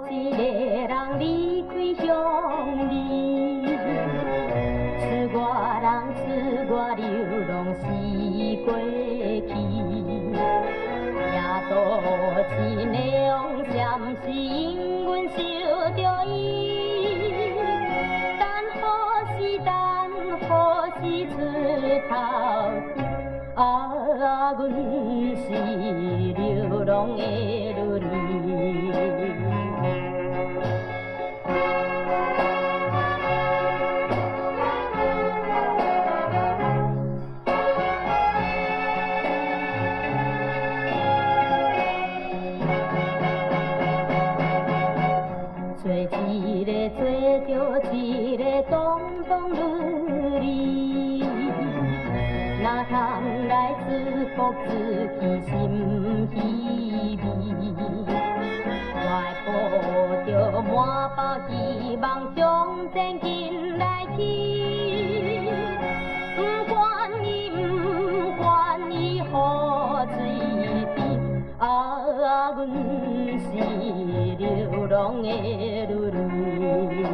一个人离开乡里，赐我人赐我流浪死过去，夜渡一两闪是因阮想着伊，等何时出头天？啊，阮是流浪的女儿。做一个做着一个东东女儿。哪通来自福自己心稀微？我抱着满包希望，向前进来去。不管伊雨水甜，啊，阮是流浪的女儿。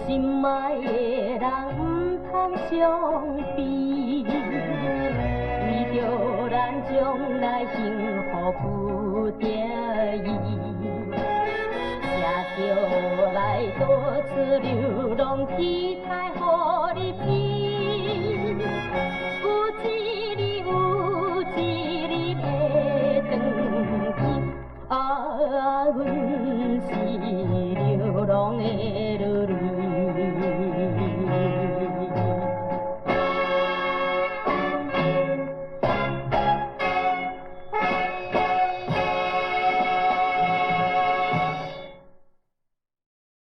心爱的人不通伤悲，为着咱将来幸福不得已，才着来多次流浪，期待好日子。